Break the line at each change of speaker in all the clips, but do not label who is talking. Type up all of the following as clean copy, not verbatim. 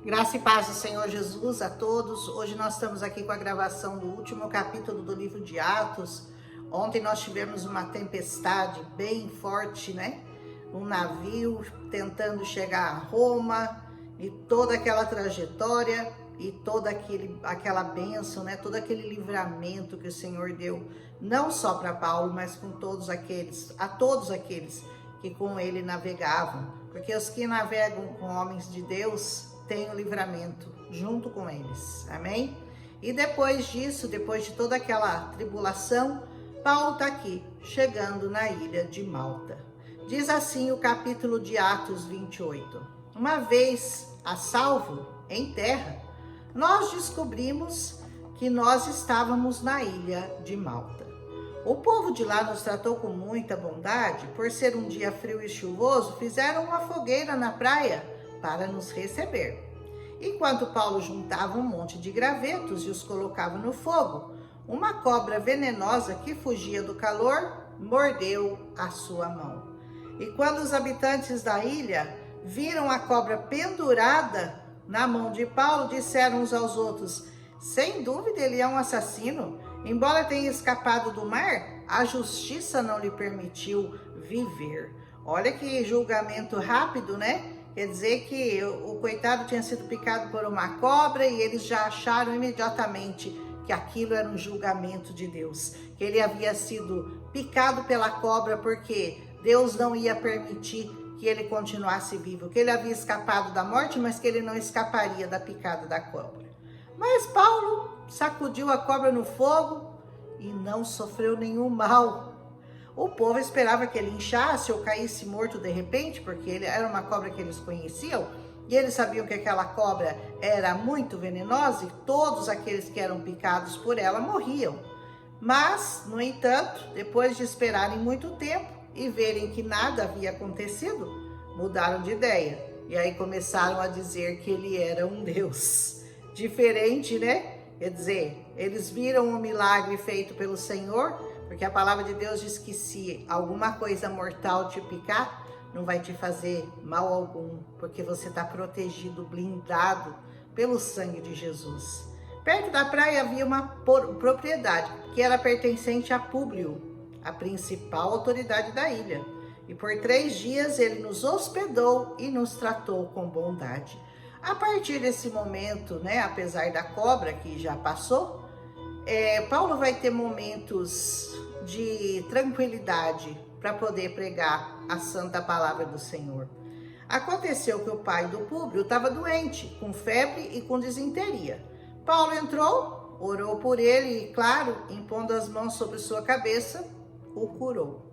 Graça e paz do Senhor Jesus a todos. Hoje nós estamos aqui com a gravação do último capítulo do livro de Atos. Ontem nós tivemos uma tempestade bem forte, né? Um navio tentando chegar a Roma e toda aquela trajetória e toda aquela bênção, né? Todo aquele livramento que o Senhor deu, não só para Paulo, mas com todos aqueles que com ele navegavam. Porque os que navegam com homens de Deus tem o livramento junto com eles, amém? E depois disso, depois de toda aquela tribulação, Paulo está aqui, chegando na ilha de Malta. Diz assim o capítulo de Atos 28. Uma vez a salvo em terra, nós descobrimos que nós estávamos na ilha de Malta. O povo de lá nos tratou com muita bondade. Por ser um dia frio e chuvoso, fizeram uma fogueira na praia para nos receber. Enquanto Paulo juntava um monte de gravetos e os colocava no fogo, uma cobra venenosa que fugia do calor mordeu a sua mão. E quando os habitantes da ilha viram a cobra pendurada na mão de Paulo, disseram uns aos outros: sem dúvida ele é um assassino. Embora tenha escapado do mar, a justiça não lhe permitiu viver. Olha que julgamento rápido, né? Quer dizer que o coitado tinha sido picado por uma cobra e eles já acharam imediatamente que aquilo era um julgamento de Deus. Que ele havia sido picado pela cobra porque Deus não ia permitir que ele continuasse vivo. Que ele havia escapado da morte, mas que ele não escaparia da picada da cobra. Mas Paulo sacudiu a cobra no fogo e não sofreu nenhum mal. O povo esperava que ele inchasse ou caísse morto de repente, porque ele era uma cobra que eles conheciam, e eles sabiam que aquela cobra era muito venenosa e todos aqueles que eram picados por ela morriam. Mas, no entanto, depois de esperarem muito tempo e verem que nada havia acontecido, mudaram de ideia. E aí começaram a dizer que ele era um Deus. Diferente, né? Quer dizer, eles viram o milagre feito pelo Senhor, porque a palavra de Deus diz que se alguma coisa mortal te picar, não vai te fazer mal algum, porque você está protegido, blindado pelo sangue de Jesus. Perto da praia havia uma propriedade que era pertencente a Públio, a principal autoridade da ilha. E por 3 dias ele nos hospedou e nos tratou com bondade. A partir desse momento, né, apesar da cobra que já passou, Paulo vai ter momentos de tranquilidade para poder pregar a santa palavra do Senhor. Aconteceu que o pai do Públio estava doente, com febre e com disenteria. Paulo entrou, orou por ele e, claro, impondo as mãos sobre sua cabeça, o curou.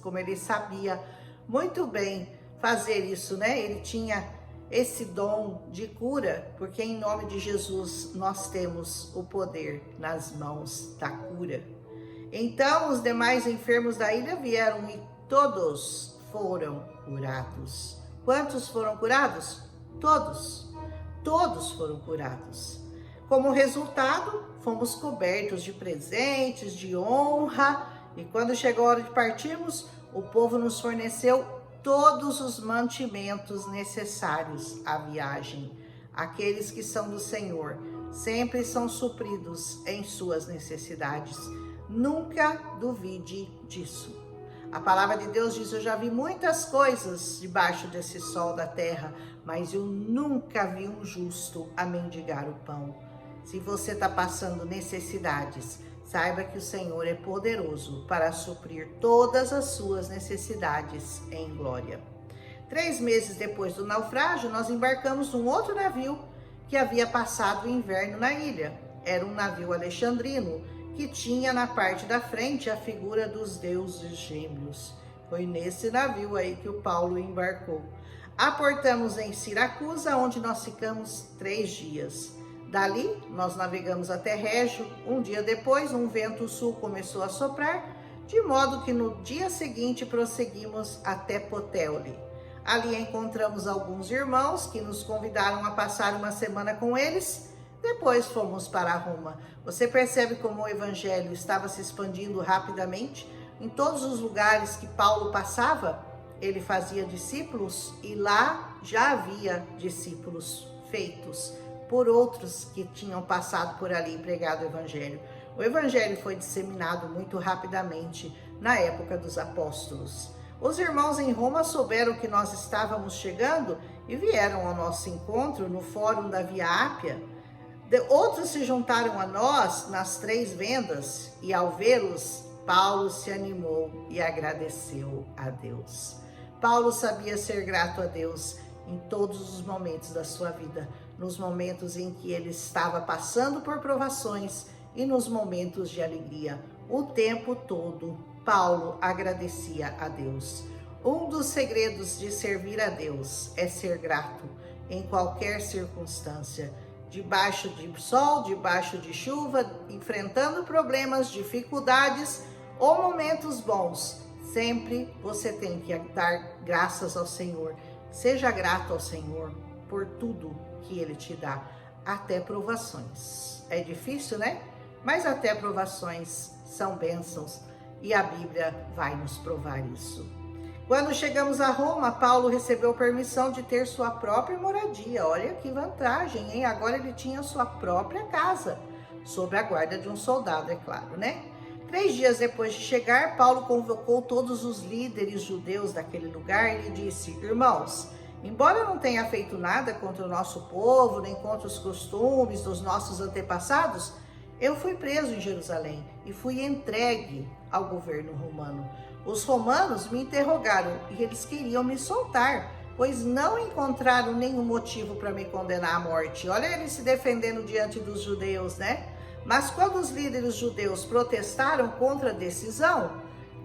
Como ele sabia muito bem fazer isso, né? Ele tinha esse dom de cura, porque em nome de Jesus nós temos o poder nas mãos da cura. Então os demais enfermos da ilha vieram e todos foram curados. Quantos foram curados? Todos. Todos foram curados. Como resultado, fomos cobertos de presentes, de honra, e quando chegou a hora de partirmos, o povo nos forneceu todos os mantimentos necessários à viagem. Aqueles que são do Senhor sempre são supridos em suas necessidades. Nunca duvide disso. A palavra de Deus diz: eu já vi muitas coisas debaixo desse sol da terra, mas eu nunca vi um justo a mendigar o pão. Se você está passando necessidades, saiba que o Senhor é poderoso para suprir todas as suas necessidades em glória. 3 meses depois do naufrágio, nós embarcamos num outro navio que havia passado o inverno na ilha. Era um navio alexandrino que tinha na parte da frente a figura dos deuses gêmeos. Foi nesse navio aí que o Paulo embarcou. Aportamos em Siracusa, onde nós ficamos 3 dias. Dali, nós navegamos até Régio. Um dia depois, um vento sul começou a soprar, de modo que no dia seguinte prosseguimos até Puteoli. Ali encontramos alguns irmãos que nos convidaram a passar uma semana com eles. Depois fomos para Roma. Você percebe como o evangelho estava se expandindo rapidamente? Em todos os lugares que Paulo passava, ele fazia discípulos e lá já havia discípulos feitos por outros que tinham passado por ali e pregado o evangelho. O evangelho foi disseminado muito rapidamente na época dos apóstolos. Os irmãos em Roma souberam que nós estávamos chegando e vieram ao nosso encontro no fórum da Via Ápia. Outros se juntaram a nós nas 3 vendas e, ao vê-los, Paulo se animou e agradeceu a Deus. Paulo sabia ser grato a Deus em todos os momentos da sua vida, nos momentos em que ele estava passando por provações e nos momentos de alegria. O tempo todo, Paulo agradecia a Deus. Um dos segredos de servir a Deus é ser grato em qualquer circunstância, debaixo de sol, debaixo de chuva, enfrentando problemas, dificuldades ou momentos bons. Sempre você tem que dar graças ao Senhor. Seja grato ao Senhor por tudo que Ele te dá, até provações. É difícil, né? Mas até provações são bênçãos e a Bíblia vai nos provar isso. Quando chegamos a Roma, Paulo recebeu permissão de ter sua própria moradia. Olha que vantagem, hein? Agora ele tinha sua própria casa, sob a guarda de um soldado, é claro, né? 3 dias depois de chegar, Paulo convocou todos os líderes judeus daquele lugar e lhe disse: irmãos, embora eu não tenha feito nada contra o nosso povo, nem contra os costumes dos nossos antepassados, eu fui preso em Jerusalém e fui entregue ao governo romano. Os romanos me interrogaram e eles queriam me soltar, pois não encontraram nenhum motivo para me condenar à morte. Olha ele se defendendo diante dos judeus, né? Mas quando os líderes judeus protestaram contra a decisão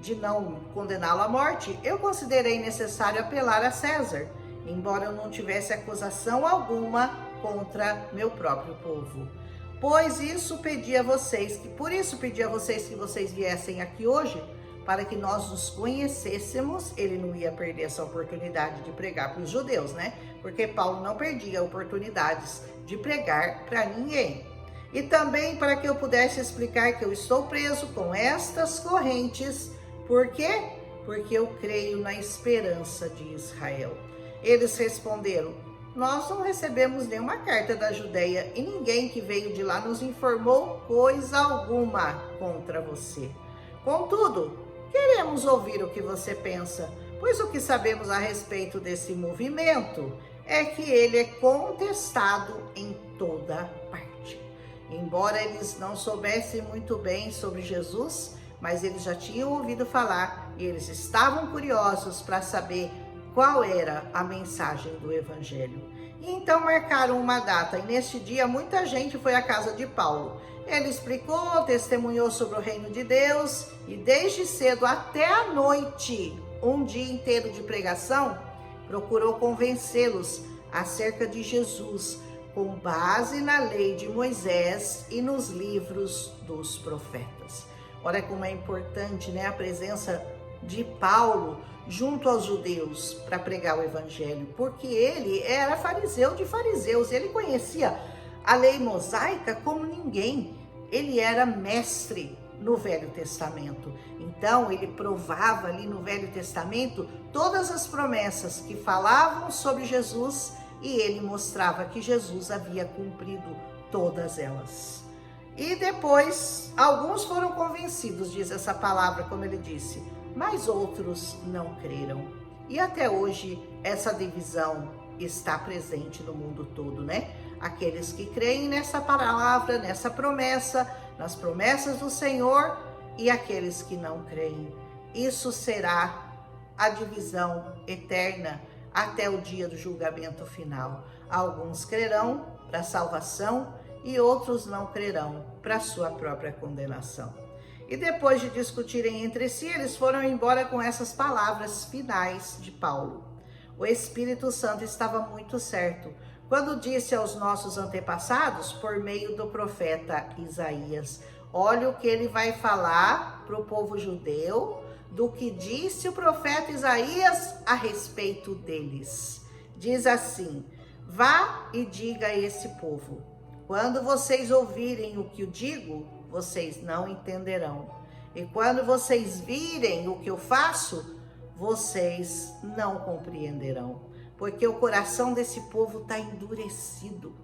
de não condená-lo à morte, eu considerei necessário apelar a César, embora eu não tivesse acusação alguma contra meu próprio povo. Por isso pedi a vocês que vocês viessem aqui hoje, para que nós nos conhecêssemos. Ele não ia perder essa oportunidade de pregar para os judeus, né? Porque Paulo não perdia oportunidades de pregar para ninguém. E também para que eu pudesse explicar que eu estou preso com estas correntes. Por quê? Porque eu creio na esperança de Israel. Eles responderam: nós não recebemos nenhuma carta da Judeia e ninguém que veio de lá nos informou coisa alguma contra você. Contudo, queremos ouvir o que você pensa, pois o que sabemos a respeito desse movimento é que ele é contestado em toda parte. Embora eles não soubessem muito bem sobre Jesus, mas eles já tinham ouvido falar e eles estavam curiosos para saber qual era a mensagem do Evangelho. E então marcaram uma data, e neste dia muita gente foi à casa de Paulo. Ele explicou, testemunhou sobre o reino de Deus, e desde cedo até a noite, um dia inteiro de pregação, procurou convencê-los acerca de Jesus, com base na lei de Moisés e nos livros dos profetas. Olha como é importante, né, a presença de Paulo junto aos judeus para pregar o evangelho, porque ele era fariseu de fariseus, ele conhecia a lei mosaica como ninguém, ele era mestre no Velho Testamento. Então ele provava ali no Velho Testamento todas as promessas que falavam sobre Jesus e ele mostrava que Jesus havia cumprido todas elas. E depois, alguns foram convencidos, diz essa palavra, como ele disse, mas outros não creram. E até hoje, essa divisão está presente no mundo todo, né? Aqueles que creem nessa palavra, nessa promessa, nas promessas do Senhor, e aqueles que não creem. Isso será a divisão eterna até o dia do julgamento final. Alguns crerão para a salvação e outros não crerão para a sua própria condenação. E depois de discutirem entre si, eles foram embora com essas palavras finais de Paulo. O Espírito Santo estava muito certo quando disse aos nossos antepassados, por meio do profeta Isaías: olha o que ele vai falar para o povo judeu, do que disse o profeta Isaías a respeito deles. Diz assim: vá e diga a esse povo, quando vocês ouvirem o que eu digo, vocês não entenderão. E quando vocês virem o que eu faço, vocês não compreenderão. porque o coração desse povo está endurecido.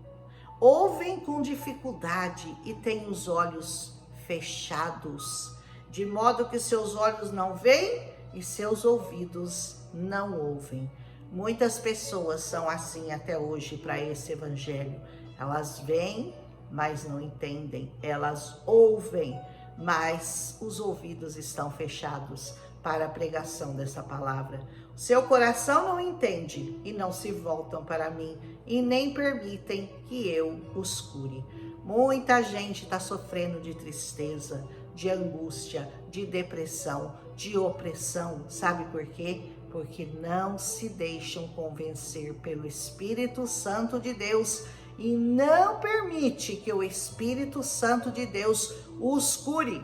Ouvem com dificuldade e têm os olhos fechados, de modo que seus olhos não veem e seus ouvidos não ouvem. Muitas pessoas são assim até hoje para esse evangelho. Elas veem, mas não entendem. Elas ouvem, mas os ouvidos estão fechados para a pregação dessa palavra. Seu coração não entende e não se voltam para mim e nem permitem que eu os cure. Muita gente está sofrendo de tristeza, de angústia, de depressão, de opressão. Sabe por quê? Porque não se deixam convencer pelo Espírito Santo de Deus e não permite que o Espírito Santo de Deus os cure.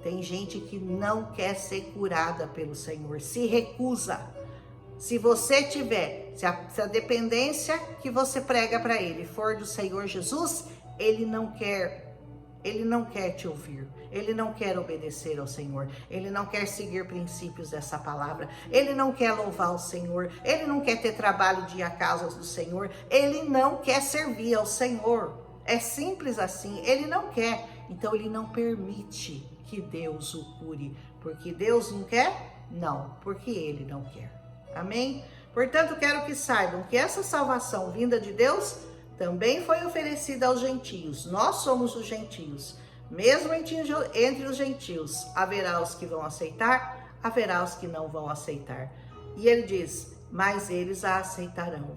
Tem gente que não quer ser curada pelo Senhor, se recusa. Se você tiver, se a dependência que você prega para ele for do Senhor Jesus, ele não quer te ouvir, ele não quer obedecer ao Senhor, ele não quer seguir princípios dessa palavra, ele não quer louvar o Senhor, ele não quer ter trabalho de ir à casa do Senhor, ele não quer servir ao Senhor. É simples assim, ele não quer, então ele não permite que Deus o cure, porque Deus não quer? Não, porque ele não quer. Amém? Portanto, quero que saibam que essa salvação vinda de Deus também foi oferecida aos gentios. Nós somos os gentios. Mesmo entre os gentios, haverá os que vão aceitar, haverá os que não vão aceitar. E ele diz, mas eles a aceitarão.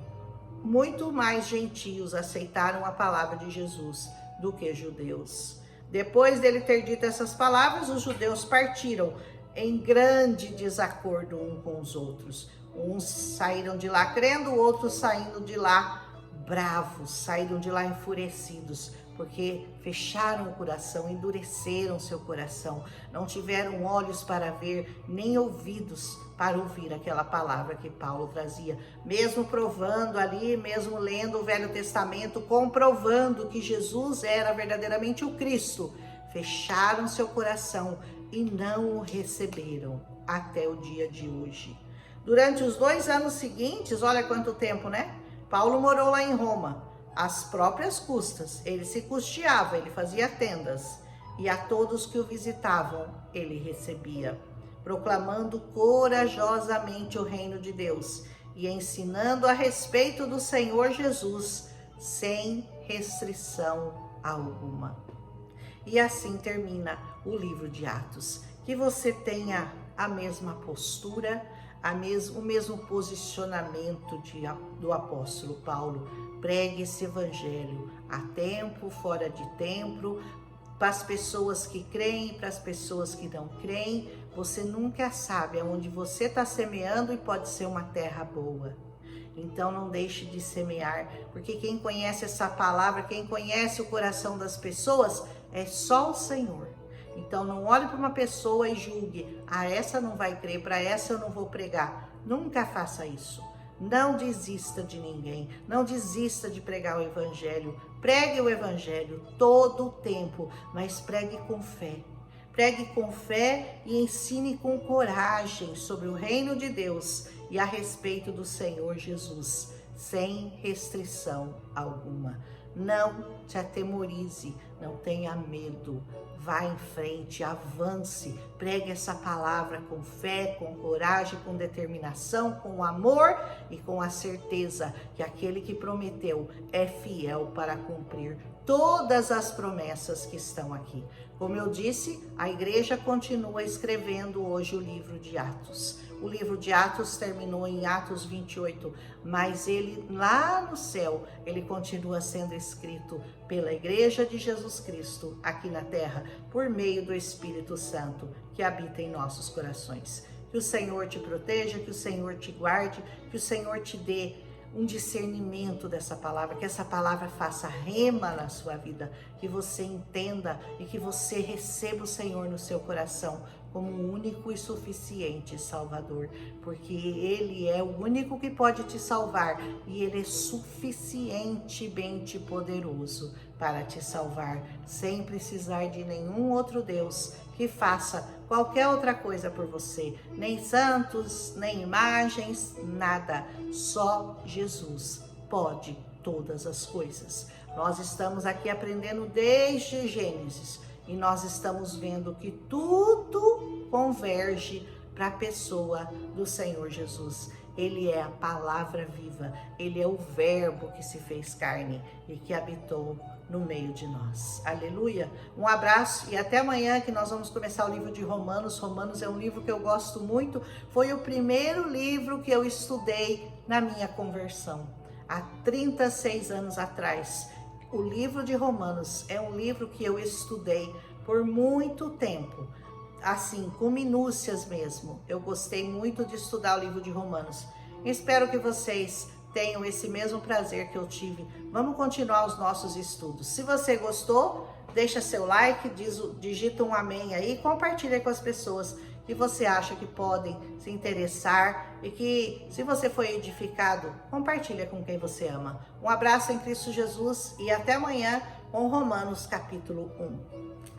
Muito mais gentios aceitaram a palavra de Jesus do que judeus. Depois dele ter dito essas palavras, os judeus partiram em grande desacordo um com os outros. Uns saíram de lá crendo, outros saindo de lá bravos, saíram de lá enfurecidos, porque fecharam o coração, endureceram seu coração, não tiveram olhos para ver, nem ouvidos para ouvir aquela palavra que Paulo trazia, mesmo provando ali, mesmo lendo o Velho Testamento, comprovando que Jesus era verdadeiramente o Cristo, fecharam seu coração e não o receberam até o dia de hoje. Durante os 2 anos seguintes, olha quanto tempo, né? Paulo morou lá em Roma, às próprias custas, ele se custeava, ele fazia tendas, e a todos que o visitavam, ele recebia, proclamando corajosamente o reino de Deus e ensinando a respeito do Senhor Jesus, sem restrição alguma. E assim termina o livro de Atos. Que você tenha a mesma postura, o mesmo posicionamento do apóstolo Paulo. Pregue esse evangelho a tempo, fora de tempo, para as pessoas que creem, para as pessoas que não creem. Você nunca sabe aonde você está semeando e pode ser uma terra boa. Então não deixe de semear, porque quem conhece essa palavra, quem conhece o coração das pessoas, é só o Senhor. Então não olhe para uma pessoa e julgue, essa não vai crer, para essa eu não vou pregar. Nunca faça isso. Não desista de ninguém, não desista de pregar o evangelho. Pregue o evangelho todo o tempo, mas pregue com fé. Pregue com fé e ensine com coragem sobre o reino de Deus e a respeito do Senhor Jesus, sem restrição alguma. Não te atemorize, não tenha medo. Vá em frente, avance, pregue essa palavra com fé, com coragem, com determinação, com amor e com a certeza que aquele que prometeu é fiel para cumprir todas as promessas que estão aqui. Como eu disse, a igreja continua escrevendo hoje o livro de Atos. O livro de Atos terminou em Atos 28, mas ele lá no céu, ele continua sendo escrito pela igreja de Jesus Cristo aqui na terra, por meio do Espírito Santo que habita em nossos corações. Que o Senhor te proteja, que o Senhor te guarde, que o Senhor te dê um discernimento dessa palavra, que essa palavra faça rema na sua vida, que você entenda e que você receba o Senhor no seu coração como o único e suficiente Salvador, porque Ele é o único que pode te salvar e Ele é suficientemente poderoso para te salvar, sem precisar de nenhum outro Deus que faça qualquer outra coisa por você, nem santos, nem imagens, nada, só Jesus pode todas as coisas. Nós estamos aqui aprendendo desde Gênesis e nós estamos vendo que tudo converge para a pessoa do Senhor Jesus. Ele é a palavra viva, ele é o verbo que se fez carne e que habitou no meio de nós. Aleluia! Um abraço e até amanhã, que nós vamos começar o livro de Romanos. Romanos é um livro que eu gosto muito, foi o primeiro livro que eu estudei na minha conversão, há 36 anos atrás. O livro de Romanos é um livro que eu estudei por muito tempo, assim, com minúcias mesmo. Eu gostei muito de estudar o livro de Romanos. Espero que vocês tenham esse mesmo prazer que eu tive. Vamos continuar os nossos estudos. Se você gostou, deixa seu like, digita um amém aí, compartilha com as pessoas que você acha que podem se interessar e que, se você foi edificado, compartilha com quem você ama. Um abraço em Cristo Jesus e até amanhã com Romanos capítulo 1.